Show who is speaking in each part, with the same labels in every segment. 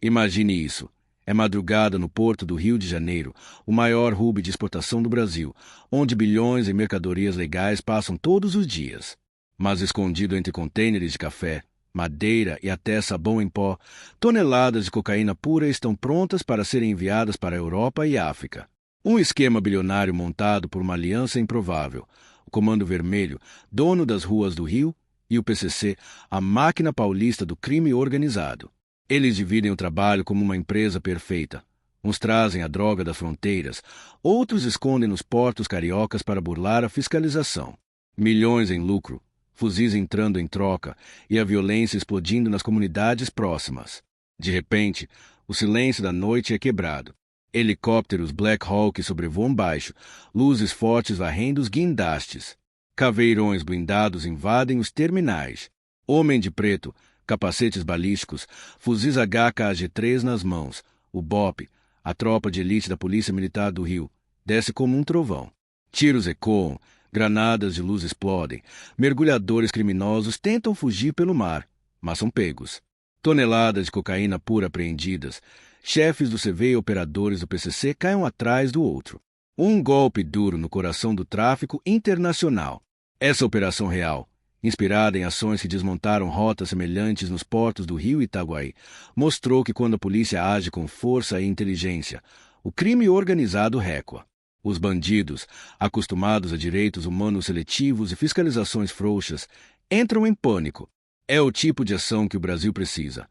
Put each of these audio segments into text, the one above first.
Speaker 1: Imagine isso. É madrugada no Porto do Rio de Janeiro, o maior hub de exportação do Brasil, onde bilhões em mercadorias legais passam todos os dias. Mas escondido entre contêineres de café, madeira e até sabão em pó, toneladas de cocaína pura estão prontas para serem enviadas para a Europa e África. Um esquema bilionário montado por uma aliança improvável. O Comando Vermelho, dono das ruas do Rio, e o PCC, a máquina paulista do crime organizado. Eles dividem o trabalho como uma empresa perfeita. Uns trazem a droga das fronteiras, outros escondem nos portos cariocas para burlar a fiscalização. Milhões em lucro, fuzis entrando em troca e a violência explodindo nas comunidades próximas. De repente, o silêncio da noite é quebrado. Helicópteros Black Hawk sobrevoam baixo, luzes fortes varrendo os guindastes. Caveirões blindados invadem os terminais. Homem de preto, capacetes balísticos, fuzis HK-AG-3 nas mãos. O BOPE, a tropa de elite da Polícia Militar do Rio, desce como um trovão. Tiros ecoam, granadas de luz explodem. Mergulhadores criminosos tentam fugir pelo mar, mas são pegos. Toneladas de cocaína pura apreendidas. Chefes do CV e operadores do PCC caem um atrás do outro. Um golpe duro no coração do tráfico internacional. Essa operação real, inspirada em ações que desmontaram rotas semelhantes nos portos do Rio e Itaguaí, mostrou que quando a polícia age com força e inteligência, o crime organizado recua. Os bandidos, acostumados a direitos humanos seletivos e fiscalizações frouxas, entram em pânico. É o tipo de ação que o Brasil precisa.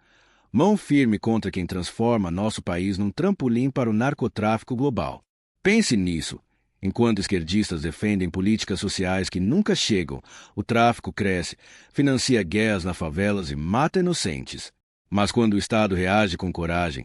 Speaker 1: Mão firme contra quem transforma nosso país num trampolim para o narcotráfico global. Pense nisso. Enquanto esquerdistas defendem políticas sociais que nunca chegam, o tráfico cresce, financia guerras nas favelas e mata inocentes. Mas quando o Estado reage com coragem,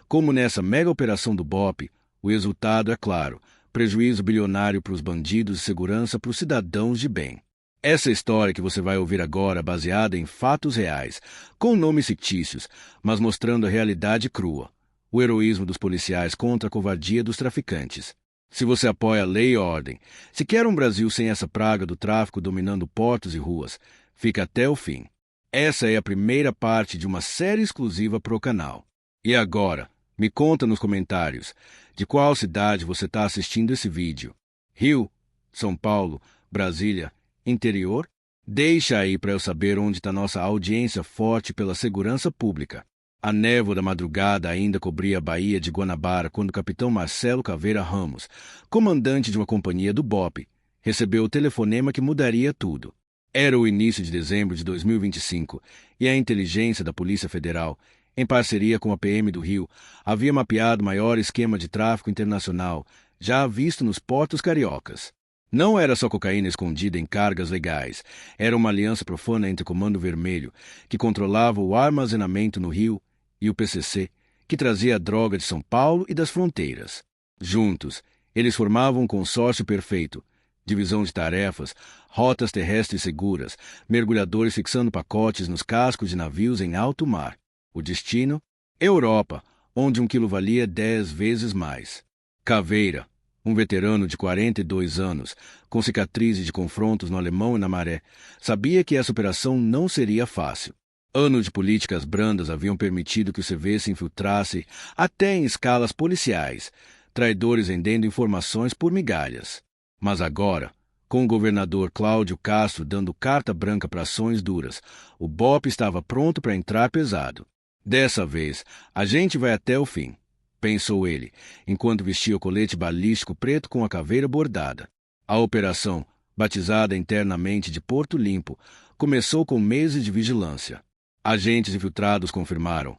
Speaker 1: como nessa mega operação do BOPE, o resultado é claro: prejuízo bilionário para os bandidos e segurança para os cidadãos de bem. Essa história que você vai ouvir agora é baseada em fatos reais, com nomes fictícios, mas mostrando a realidade crua. O heroísmo dos policiais contra a covardia dos traficantes. Se você apoia a lei e ordem, se quer um Brasil sem essa praga do tráfico dominando portos e ruas, fica até o fim. Essa é a primeira parte de uma série exclusiva pro canal. E agora, me conta nos comentários, de qual cidade você está assistindo esse vídeo? Rio? São Paulo? Brasília? Interior? Deixa aí para eu saber onde está nossa audiência forte pela segurança pública. A névoa da madrugada ainda cobria a Baía de Guanabara quando o capitão Marcelo Caveira Ramos, comandante de uma companhia do BOPE, recebeu o telefonema que mudaria tudo. Era o início de dezembro de 2025 e a inteligência da Polícia Federal, em parceria com a PM do Rio, havia mapeado o maior esquema de tráfico internacional já visto nos portos cariocas. Não era só cocaína escondida em cargas legais, era uma aliança profana entre o Comando Vermelho, que controlava o armazenamento no Rio, e o PCC, que trazia a droga de São Paulo e das fronteiras. Juntos, eles formavam um consórcio perfeito: divisão de tarefas, rotas terrestres seguras, mergulhadores fixando pacotes nos cascos de navios em alto mar. O destino? Europa, onde 1 quilo valia 10 vezes mais. Caveira, um veterano de 42 anos, com cicatrizes de confrontos no Alemão e na Maré, sabia que essa operação não seria fácil. Anos de políticas brandas haviam permitido que o CV se infiltrasse até em escalas policiais, traidores vendendo informações por migalhas. Mas agora, com o governador Cláudio Castro dando carta branca para ações duras, o BOPE estava pronto para entrar pesado. Dessa vez, a gente vai até o fim, pensou ele, enquanto vestia o colete balístico preto com a caveira bordada. A operação, batizada internamente de Porto Limpo, começou com meses de vigilância. Agentes infiltrados confirmaram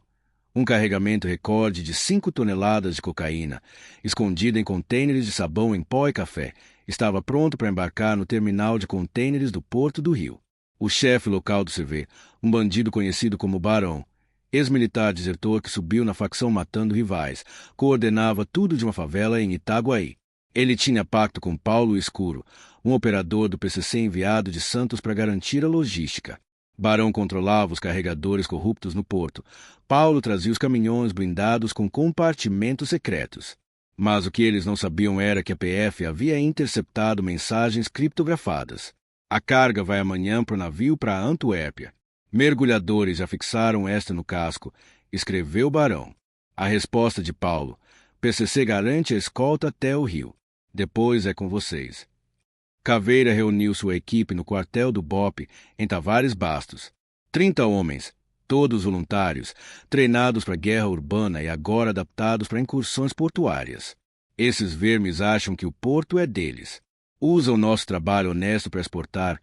Speaker 1: um carregamento recorde de 5 toneladas de cocaína, escondida em contêineres de sabão em pó e café, estava pronto para embarcar no terminal de contêineres do Porto do Rio. O chefe local do CV, um bandido conhecido como Barão, ex-militar desertor que subiu na facção matando rivais, coordenava tudo de uma favela em Itaguaí. Ele tinha pacto com Paulo Escuro, um operador do PCC enviado de Santos para garantir a logística. Barão controlava os carregadores corruptos no porto. Paulo trazia os caminhões blindados com compartimentos secretos. Mas o que eles não sabiam era que a PF havia interceptado mensagens criptografadas. A carga vai amanhã para o navio para Antuérpia. Mergulhadores já fixaram esta no casco escreveu Barão. A resposta de Paulo: PCC garante a escolta até o Rio. Depois é com vocês. Caveira reuniu sua equipe no quartel do BOPE, em Tavares Bastos. 30 homens, todos voluntários, treinados para guerra urbana e agora adaptados para incursões portuárias. Esses vermes acham que o porto é deles. Usam nosso trabalho honesto para exportar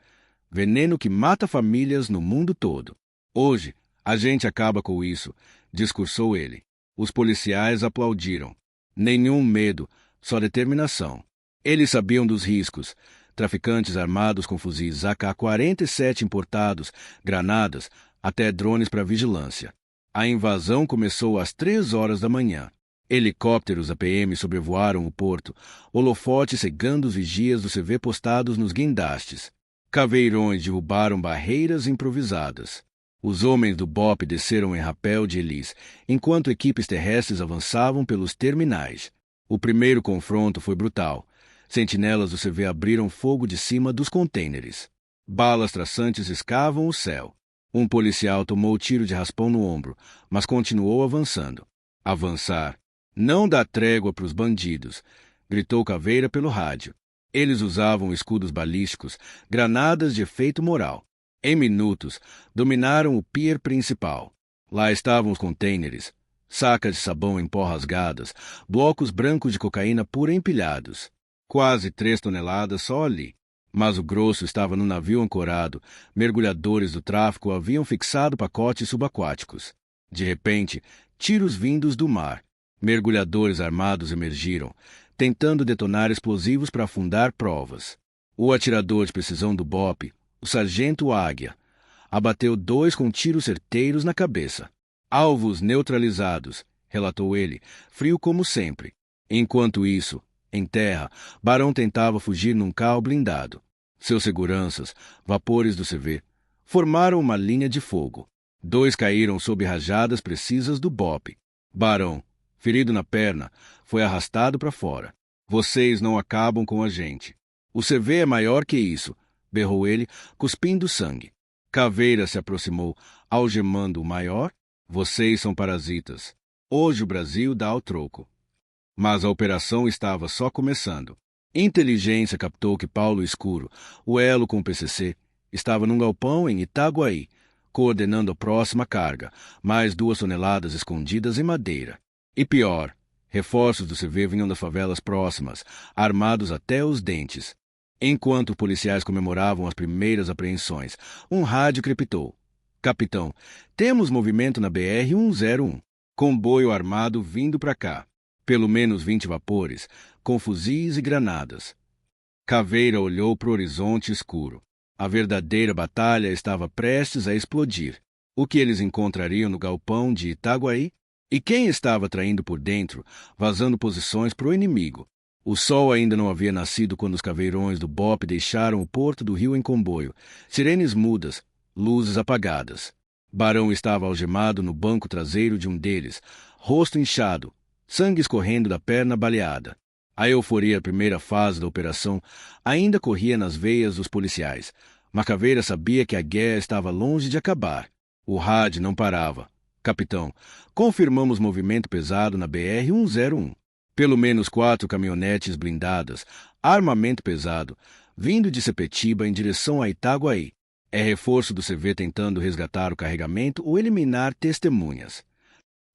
Speaker 1: veneno que mata famílias no mundo todo. Hoje, a gente acaba com isso, discursou ele. Os policiais aplaudiram. Nenhum medo, só determinação. Eles sabiam dos riscos. Traficantes armados com fuzis AK-47 importados, granadas, até drones para vigilância. A invasão começou às 3 horas da manhã. Helicópteros da PM sobrevoaram o porto, holofotes cegando os vigias do CV postados nos guindastes. Caveirões derrubaram barreiras improvisadas. Os homens do BOPE desceram em rapel de hélice, enquanto equipes terrestres avançavam pelos terminais. O primeiro confronto foi brutal. Sentinelas do CV abriram fogo de cima dos contêineres. Balas traçantes escavam o céu. Um policial tomou tiro de raspão no ombro, mas continuou avançando. Avançar. Não dá trégua para os bandidos, gritou Caveira pelo rádio. Eles usavam escudos balísticos, granadas de efeito moral. Em minutos, dominaram o pier principal. Lá estavam os contêineres, sacas de sabão em pó rasgadas, blocos brancos de cocaína pura empilhados. Quase 3 toneladas só ali. Mas o grosso estava no navio ancorado. Mergulhadores do tráfico haviam fixado pacotes subaquáticos. De repente, tiros vindos do mar. Mergulhadores armados emergiram, tentando detonar explosivos para afundar provas. O atirador de precisão do BOPE, o sargento Águia, abateu 2 com tiros certeiros na cabeça. Alvos neutralizados, relatou ele, frio como sempre. Enquanto isso, em terra, Barão tentava fugir num carro blindado. Seus seguranças, vapores do CV, formaram uma linha de fogo. 2 caíram sob rajadas precisas do BOPE. Barão, ferido na perna, foi arrastado para fora. Vocês não acabam com a gente. O CV é maior que isso, berrou ele, cuspindo sangue. Caveira se aproximou, algemando o maior. Vocês são parasitas. Hoje o Brasil dá ao troco. Mas a operação estava só começando. Inteligência captou que Paulo Escuro, o elo com o PCC, estava num galpão em Itaguaí, coordenando a próxima carga, mais 2 toneladas escondidas em madeira. E pior, reforços do CV vinham das favelas próximas, armados até os dentes. Enquanto policiais comemoravam as primeiras apreensões, um rádio crepitou. Capitão, temos movimento na BR-101. Comboio armado vindo para cá. Pelo menos 20 vapores, com fuzis e granadas. Caveira olhou para o horizonte escuro. A verdadeira batalha estava prestes a explodir. O que eles encontrariam no galpão de Itaguaí? E quem estava traindo por dentro, vazando posições para o inimigo? O sol ainda não havia nascido quando os caveirões do BOPE deixaram o porto do Rio em comboio. Sirenes mudas, luzes apagadas. Barão estava algemado no banco traseiro de um deles, rosto inchado, sangue escorrendo da perna baleada. A euforia da primeira fase da operação ainda corria nas veias dos policiais. Caveira sabia que a guerra estava longe de acabar. O rádio não parava. Capitão, confirmamos movimento pesado na BR-101. Pelo menos 4 caminhonetes blindadas, armamento pesado, vindo de Sepetiba em direção a Itaguaí. É reforço do CV tentando resgatar o carregamento ou eliminar testemunhas.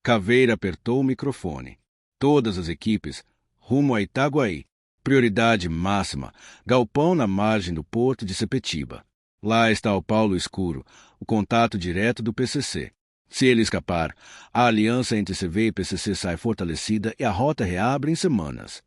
Speaker 1: Caveira apertou o microfone. Todas as equipes, rumo a Itaguaí. Prioridade máxima, galpão na margem do porto de Sepetiba. Lá está o Paulo Escuro, o contato direto do PCC. Se ele escapar, a aliança entre CV e PCC sai fortalecida e a rota reabre em semanas.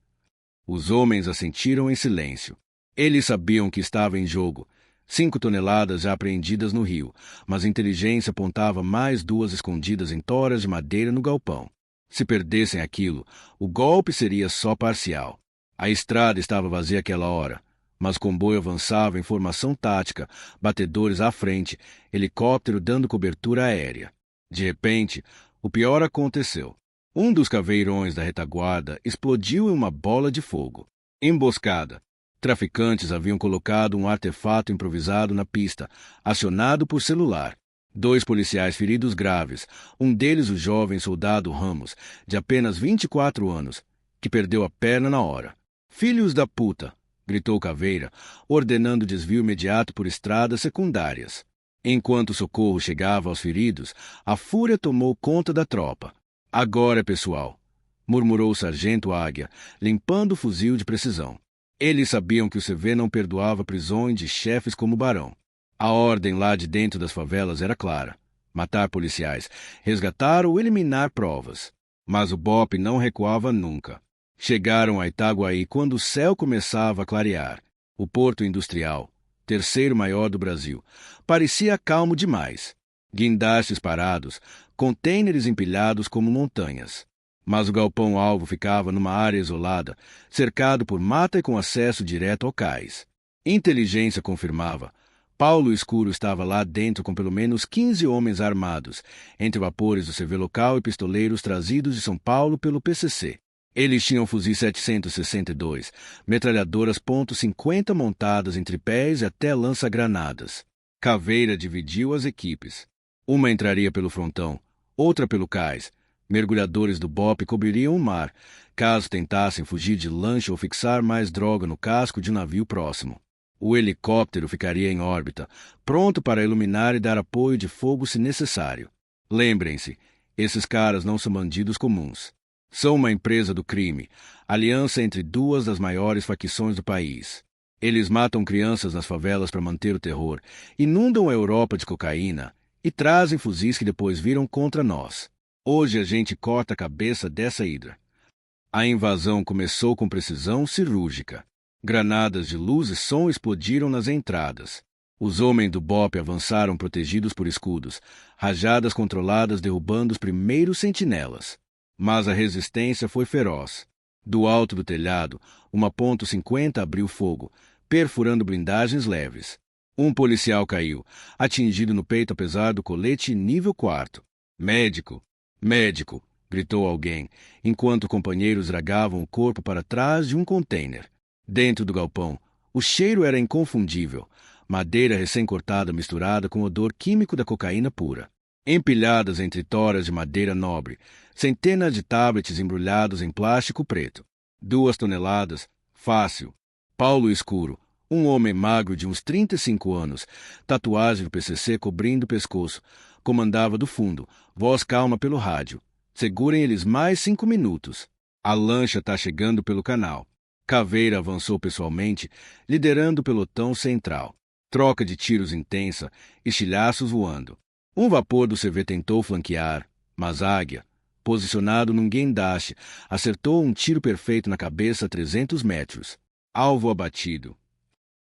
Speaker 1: Os homens assentiram em silêncio. Eles sabiam que estava em jogo. 5 toneladas já apreendidas no rio, mas a inteligência apontava mais 2 escondidas em toras de madeira no galpão. Se perdessem aquilo, o golpe seria só parcial. A estrada estava vazia àquela hora, mas o comboio avançava em formação tática, batedores à frente, helicóptero dando cobertura aérea. De repente, o pior aconteceu. Um dos caveirões da retaguarda explodiu em uma bola de fogo. Emboscada. Traficantes haviam colocado um artefato improvisado na pista, acionado por celular. 2 policiais feridos graves, um deles o jovem soldado Ramos, de apenas 24 anos, que perdeu a perna na hora. Filhos da puta! Gritou Caveira, ordenando desvio imediato por estradas secundárias. Enquanto o socorro chegava aos feridos, a fúria tomou conta da tropa. Agora, pessoal! Murmurou o sargento Águia, limpando o fuzil de precisão. Eles sabiam que o CV não perdoava prisões de chefes como o Barão. A ordem lá de dentro das favelas era clara: matar policiais, resgatar ou eliminar provas. Mas o BOPE não recuava nunca. Chegaram a Itaguaí quando o céu começava a clarear. O porto industrial, terceiro maior do Brasil, parecia calmo demais. Guindastes parados, contêineres empilhados como montanhas. Mas o galpão-alvo ficava numa área isolada, cercado por mata e com acesso direto ao cais. Inteligência confirmava. Paulo Escuro estava lá dentro com pelo menos 15 homens armados, entre vapores do CV local e pistoleiros trazidos de São Paulo pelo PCC. Eles tinham fuzis 762, metralhadoras .50 montadas em tripés e até lança-granadas. Caveira dividiu as equipes. Uma entraria pelo frontão, outra pelo cais. Mergulhadores do BOPE cobririam o mar, caso tentassem fugir de lancha ou fixar mais droga no casco de um navio próximo. O helicóptero ficaria em órbita, pronto para iluminar e dar apoio de fogo se necessário. Lembrem-se, esses caras não são bandidos comuns. São uma empresa do crime, aliança entre 2 das maiores facções do país. Eles matam crianças nas favelas para manter o terror, inundam a Europa de cocaína e trazem fuzis que depois viram contra nós. Hoje a gente corta a cabeça dessa hidra. A invasão começou com precisão cirúrgica. Granadas de luz e som explodiram nas entradas. Os homens do BOPE avançaram protegidos por escudos, rajadas controladas derrubando os primeiros sentinelas. Mas a resistência foi feroz. Do alto do telhado, uma .50 abriu fogo, perfurando blindagens leves. Um policial caiu, atingido no peito apesar do colete nível 4. Médico! Médico! Gritou alguém, enquanto companheiros dragavam o corpo para trás de um container. Dentro do galpão, o cheiro era inconfundível. Madeira recém-cortada misturada com o odor químico da cocaína pura. Empilhadas entre toras de madeira nobre, centenas de tablets embrulhados em plástico preto. 2 toneladas, fácil. Paulo Escuro, um homem magro de uns 35 anos, tatuagem do PCC cobrindo o pescoço, comandava do fundo, voz calma pelo rádio. Segurem eles mais 5 minutos. A lancha está chegando pelo canal. Caveira avançou pessoalmente, liderando o pelotão central. Troca de tiros intensa, estilhaços voando. Um vapor do CV tentou flanquear, mas Águia, posicionado num guindaste, acertou um tiro perfeito na cabeça a 300 metros. Alvo abatido.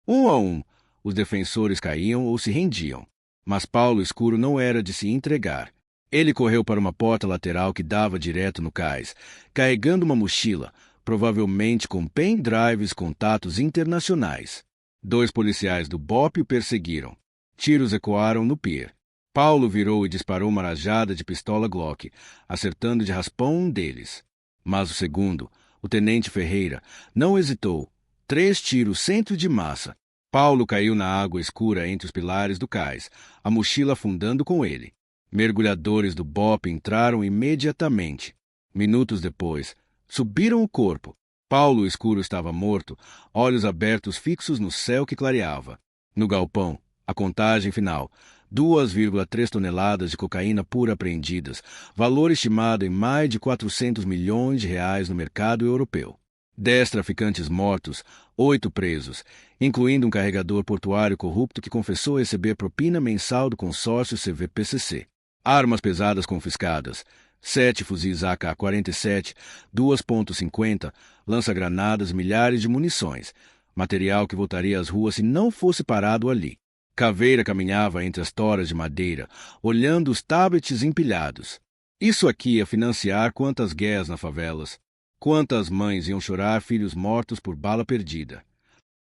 Speaker 1: 1 a 1, os defensores caíam ou se rendiam. Mas Paulo Escuro não era de se entregar. Ele correu para uma porta lateral que dava direto no cais, carregando uma mochila, provavelmente com pendrives contatos internacionais. 2 policiais do BOPE o perseguiram. Tiros ecoaram no pier. Paulo virou e disparou uma rajada de pistola Glock, acertando de raspão um deles. Mas o segundo, o tenente Ferreira, não hesitou. 3 tiros centro de massa. Paulo caiu na água escura entre os pilares do cais, a mochila afundando com ele. Mergulhadores do BOPE entraram imediatamente. Minutos depois, subiram o corpo. Paulo Escuro estava morto, olhos abertos fixos no céu que clareava. No galpão, a contagem final, 2,3 toneladas de cocaína pura apreendidas, valor estimado em mais de 400 milhões de reais no mercado europeu. 10 traficantes mortos, 8 presos, incluindo um carregador portuário corrupto que confessou receber propina mensal do consórcio CVPCC. Armas pesadas confiscadas, 7 fuzis AK-47, 2,50, lança-granadas, milhares de munições, material que voltaria às ruas se não fosse parado ali. Caveira caminhava entre as toras de madeira, olhando os tablets empilhados. Isso aqui ia financiar quantas guerras nas favelas. Quantas mães iam chorar filhos mortos por bala perdida.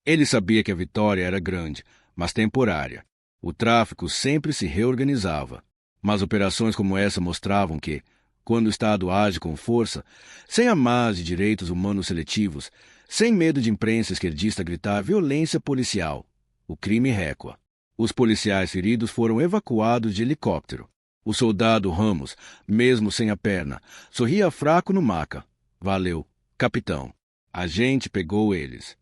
Speaker 1: Ele sabia que a vitória era grande, mas temporária. O tráfico sempre se reorganizava. Mas operações como essa mostravam que, quando o Estado age com força, sem amarras de direitos humanos seletivos, sem medo de imprensa esquerdista gritar violência policial, o crime recua. Os policiais feridos foram evacuados de helicóptero. O soldado Ramos, mesmo sem a perna, sorria fraco no maca. Valeu, capitão. A gente pegou eles.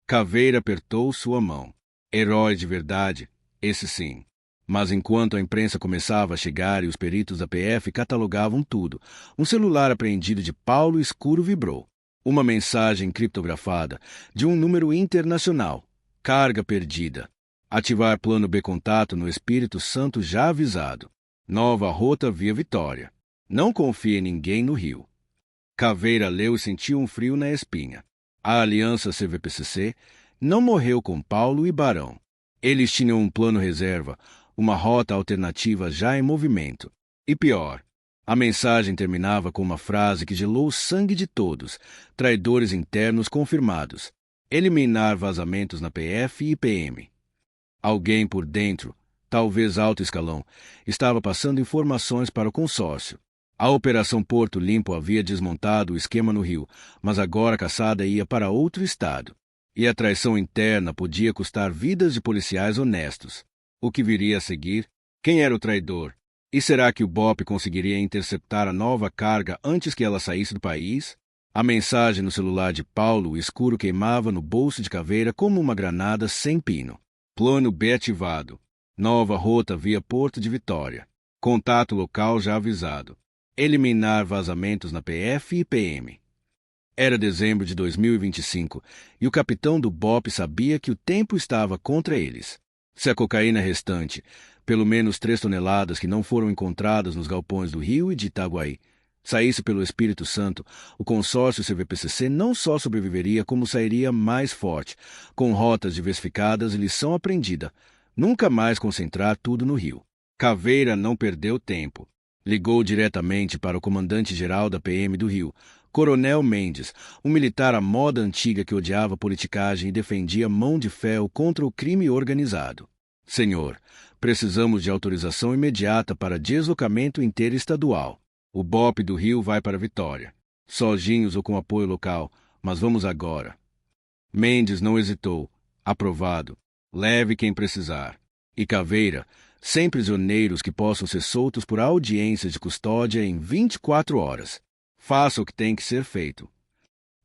Speaker 1: Caveira apertou sua mão. Herói de verdade, esse sim. Mas enquanto a imprensa começava a chegar e os peritos da PF catalogavam tudo, um celular apreendido de Paulo Escuro vibrou. Uma mensagem criptografada de um número internacional. Carga perdida. Ativar plano B contato no Espírito Santo já avisado. Nova rota via Vitória. Não confie em ninguém no Rio. Caveira leu e sentiu um frio na espinha. A aliança CVPCC não morreu com Paulo e Barão. Eles tinham um plano reserva, uma rota alternativa já em movimento. E pior, a mensagem terminava com uma frase que gelou o sangue de todos, traidores internos confirmados. Eliminar vazamentos na PF e PM. Alguém por dentro, talvez alto escalão, estava passando informações para o consórcio. A Operação Porto Limpo havia desmontado o esquema no Rio, mas agora a caçada ia para outro estado. E a traição interna podia custar vidas de policiais honestos. O que viria a seguir? Quem era o traidor? E será que o BOP conseguiria interceptar a nova carga antes que ela saísse do país? A mensagem no celular de Paulo Escuro queimava no bolso de Caveira como uma granada sem pino. Plano B ativado. Nova rota via Porto de Vitória. Contato local já avisado. Eliminar vazamentos na PF e PM. Era dezembro de 2025 e o capitão do BOP sabia que o tempo estava contra eles. Se a cocaína restante, pelo menos 3 toneladas que não foram encontradas nos galpões do Rio e de Itaguaí, saísse pelo Espírito Santo, o consórcio CVPCC não só sobreviveria como sairia mais forte, com rotas diversificadas e lição aprendida. Nunca mais concentrar tudo no Rio. Caveira não perdeu tempo. Ligou diretamente para o comandante-geral da PM do Rio, Coronel Mendes, um militar à moda antiga que odiava politicagem e defendia mão de ferro contra o crime organizado. Senhor, precisamos de autorização imediata para deslocamento interestadual. O BOP do Rio vai para Vitória. Sozinhos ou com apoio local, mas vamos agora. Mendes não hesitou. Aprovado. Leve quem precisar. E Caveira, sem prisioneiros que possam ser soltos por audiência de custódia em 24 horas. Faça o que tem que ser feito.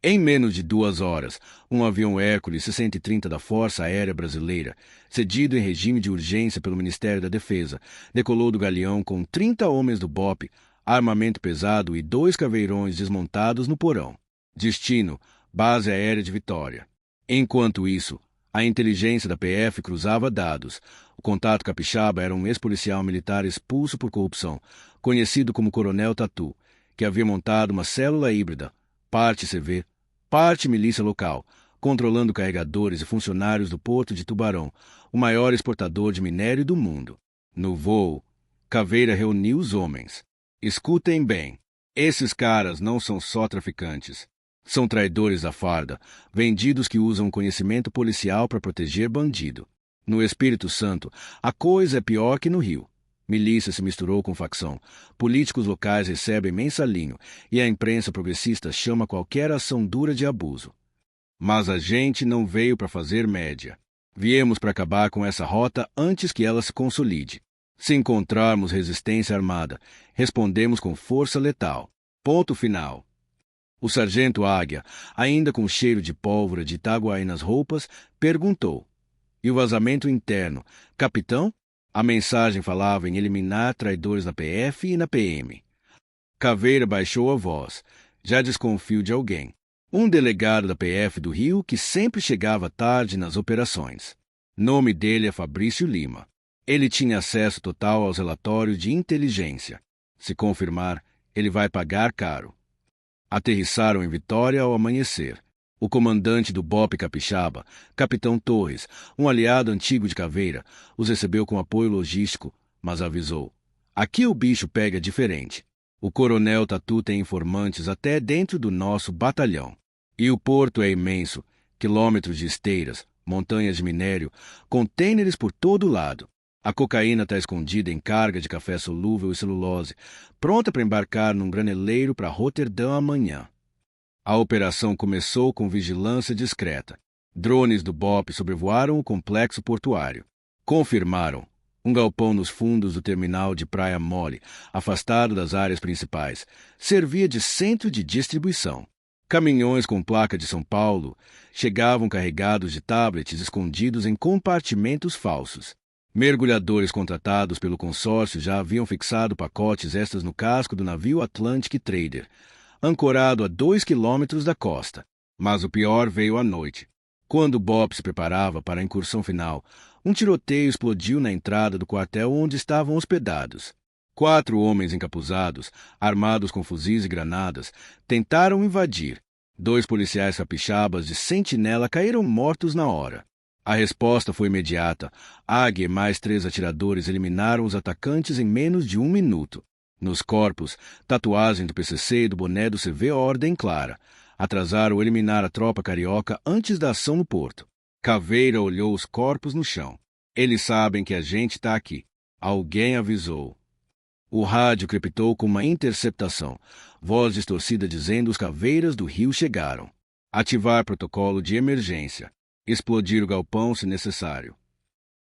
Speaker 1: Em menos de 2 horas, um avião Hércules 630 da Força Aérea Brasileira, cedido em regime de urgência pelo Ministério da Defesa, decolou do galeão com 30 homens do BOP, armamento pesado e 2 caveirões desmontados no porão. Destino: Base Aérea de Vitória. Enquanto isso, a inteligência da PF cruzava dados. O contato capixaba era um ex-policial militar expulso por corrupção, conhecido como Coronel Tatu, que havia montado uma célula híbrida, parte CV, parte milícia local, controlando carregadores e funcionários do Porto de Tubarão, o maior exportador de minério do mundo. No voo, Caveira reuniu os homens. Escutem bem, esses caras não são só traficantes. São traidores da farda, vendidos que usam conhecimento policial para proteger bandido. No Espírito Santo, a coisa é pior que no Rio. Milícia se misturou com facção, políticos locais recebem mensalinho e a imprensa progressista chama qualquer ação dura de abuso. Mas a gente não veio para fazer média. Viemos para acabar com essa rota antes que ela se consolide. Se encontrarmos resistência armada, respondemos com força letal. Ponto final. O sargento Águia, ainda com cheiro de pólvora de Itaguaí nas roupas, perguntou. E o vazamento interno, capitão? A mensagem falava em eliminar traidores na PF e na PM. Caveira baixou a voz. Já desconfio de alguém. Um delegado da PF do Rio que sempre chegava tarde nas operações. Nome dele é Fabrício Lima. Ele tinha acesso total aos relatórios de inteligência. Se confirmar, ele vai pagar caro. Aterrissaram em Vitória ao amanhecer. O comandante do BOP Capixaba, Capitão Torres, um aliado antigo de Caveira, os recebeu com apoio logístico, mas avisou. Aqui o bicho pega diferente. O coronel Tatu tem informantes até dentro do nosso batalhão. E o porto é imenso, quilômetros de esteiras, montanhas de minério, contêineres por todo lado. A cocaína está escondida em carga de café solúvel e celulose, pronta para embarcar num graneleiro para Roterdã amanhã. A operação começou com vigilância discreta. Drones do BOP sobrevoaram o complexo portuário. Confirmaram. Um galpão nos fundos do terminal de Praia Mole, afastado das áreas principais, servia de centro de distribuição. Caminhões com placa de São Paulo chegavam carregados de tablets escondidos em compartimentos falsos. Mergulhadores contratados pelo consórcio já haviam fixado pacotes extras no casco do navio Atlantic Trader, ancorado a 2 quilômetros da costa. Mas o pior veio à noite. Quando Bob se preparava para a incursão final, um tiroteio explodiu na entrada do quartel onde estavam hospedados. 4 homens encapuzados, armados com fuzis e granadas, tentaram invadir. 2 policiais capixabas de sentinela caíram mortos na hora. A resposta foi imediata. Águia e mais 3 atiradores eliminaram os atacantes em menos de 1 minuto. Nos corpos, tatuagem do PCC e do boné do CV Ordem Clara. Atrasaram eliminar a tropa carioca antes da ação no porto. Caveira olhou os corpos no chão. Eles sabem que a gente está aqui. Alguém avisou. O rádio crepitou com uma interceptação. Voz distorcida dizendo os caveiras do Rio chegaram. Ativar protocolo de emergência. Explodir o galpão se necessário.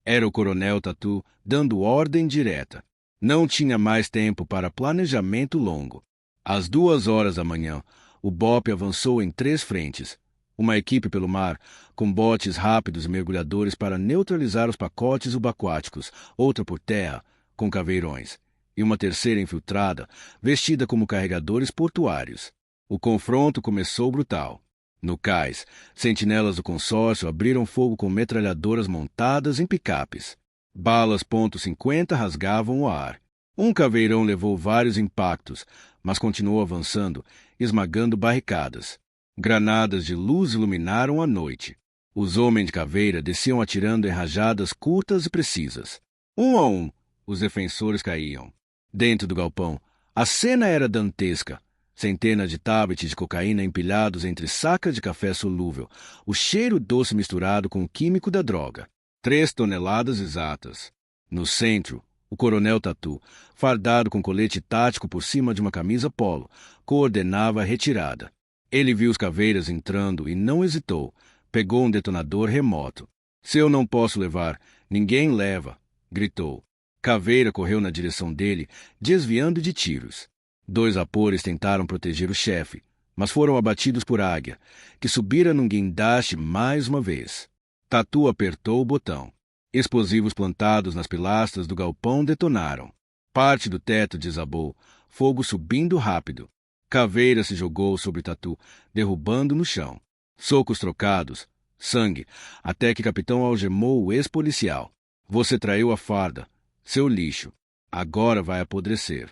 Speaker 1: Era o coronel Tatu dando ordem direta. Não tinha mais tempo para planejamento longo. Às 2 horas da manhã, o BOPE avançou em 3 frentes. Uma equipe pelo mar, com botes rápidos e mergulhadores para neutralizar os pacotes subaquáticos, outra por terra, com caveirões, e uma terceira infiltrada, vestida como carregadores portuários. O confronto começou brutal. No cais, sentinelas do consórcio abriram fogo com metralhadoras montadas em picapes. Balas .50 rasgavam o ar. Um caveirão levou vários impactos, mas continuou avançando, esmagando barricadas. Granadas de luz iluminaram a noite. Os homens de caveira desciam atirando em rajadas curtas e precisas. Um a um, os defensores caíam. Dentro do galpão, a cena era dantesca. Centenas de tablets de cocaína empilhados entre sacas de café solúvel, o cheiro doce misturado com o químico da droga. 3 toneladas exatas. No centro, o coronel Tatu, fardado com colete tático por cima de uma camisa polo, coordenava a retirada. Ele viu os caveiras entrando e não hesitou. Pegou um detonador remoto. Se eu não posso levar, ninguém leva, gritou. Caveira correu na direção dele, desviando de tiros. 2 vapores tentaram proteger o chefe, mas foram abatidos por Águia, que subira num guindaste mais uma vez. Tatu apertou o botão. Explosivos plantados nas pilastras do galpão detonaram. Parte do teto desabou, fogo subindo rápido. Caveira se jogou sobre Tatu, derrubando no chão. Socos trocados, sangue, até que Capitão algemou o ex-policial. Você traiu a farda, seu lixo. Agora vai apodrecer.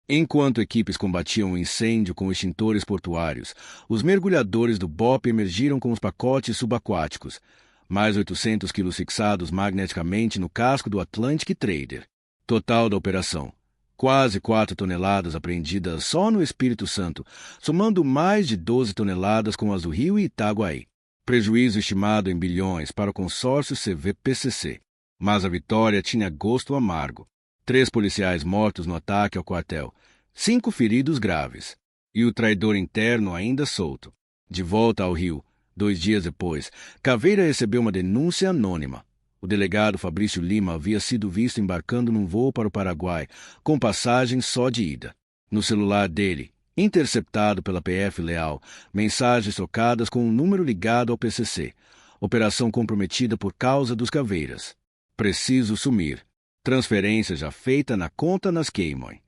Speaker 1: Enquanto equipes combatiam o incêndio com extintores portuários, os mergulhadores do BOPE emergiram com os pacotes subaquáticos, mais 800 quilos fixados magneticamente no casco do Atlantic Trader. Total da operação: quase 4 toneladas apreendidas só no Espírito Santo, somando mais de 12 toneladas com as do Rio e Itaguaí. Prejuízo estimado em bilhões para o consórcio CVPCC. Mas a vitória tinha gosto amargo. 3 policiais mortos no ataque ao quartel, 5 feridos graves. E o traidor interno ainda solto. De volta ao Rio, 2 dias depois, Caveira recebeu uma denúncia anônima. O delegado Fabrício Lima havia sido visto embarcando num voo para o Paraguai, com passagem só de ida. No celular dele, interceptado pela PF Leal, mensagens trocadas com um número ligado ao PCC. Operação comprometida por causa dos Caveiras. Preciso sumir. Transferência já feita na conta nas Cayman.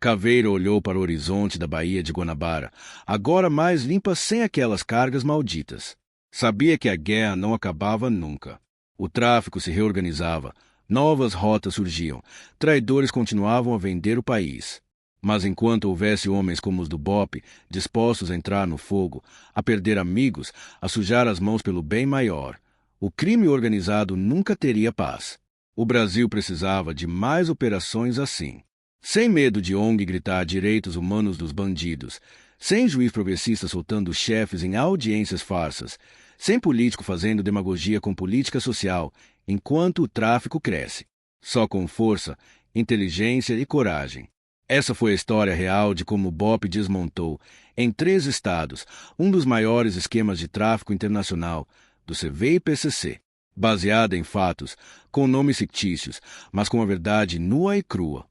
Speaker 1: Caveira olhou para o horizonte da Baía de Guanabara, agora mais limpa sem aquelas cargas malditas. Sabia que a guerra não acabava nunca. O tráfico se reorganizava, novas rotas surgiam, traidores continuavam a vender o país. Mas enquanto houvesse homens como os do BOPE, dispostos a entrar no fogo, a perder amigos, a sujar as mãos pelo bem maior, o crime organizado nunca teria paz. O Brasil precisava de mais operações assim. Sem medo de ONG gritar direitos humanos dos bandidos, sem juiz progressista soltando chefes em audiências farsas, sem político fazendo demagogia com política social, enquanto o tráfico cresce. Só com força, inteligência e coragem. Essa foi a história real de como o BOPE desmontou, em 3 estados, um dos maiores esquemas de tráfico internacional, do CV e PCC. baseada em fatos, com nomes fictícios, mas com a verdade nua e crua.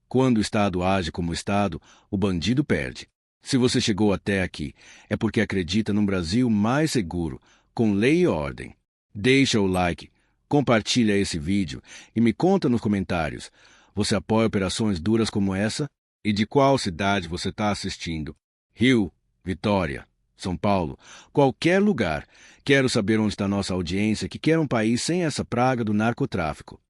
Speaker 1: Quando o Estado age como Estado, o bandido perde. Se você chegou até aqui, é porque acredita num Brasil mais seguro, com lei e ordem. Deixa o like, compartilha esse vídeo e me conta nos comentários. Você apoia operações duras como essa? E de qual cidade você está assistindo? Rio, Vitória, São Paulo, qualquer lugar. Quero saber onde está nossa audiência que quer um país sem essa praga do narcotráfico.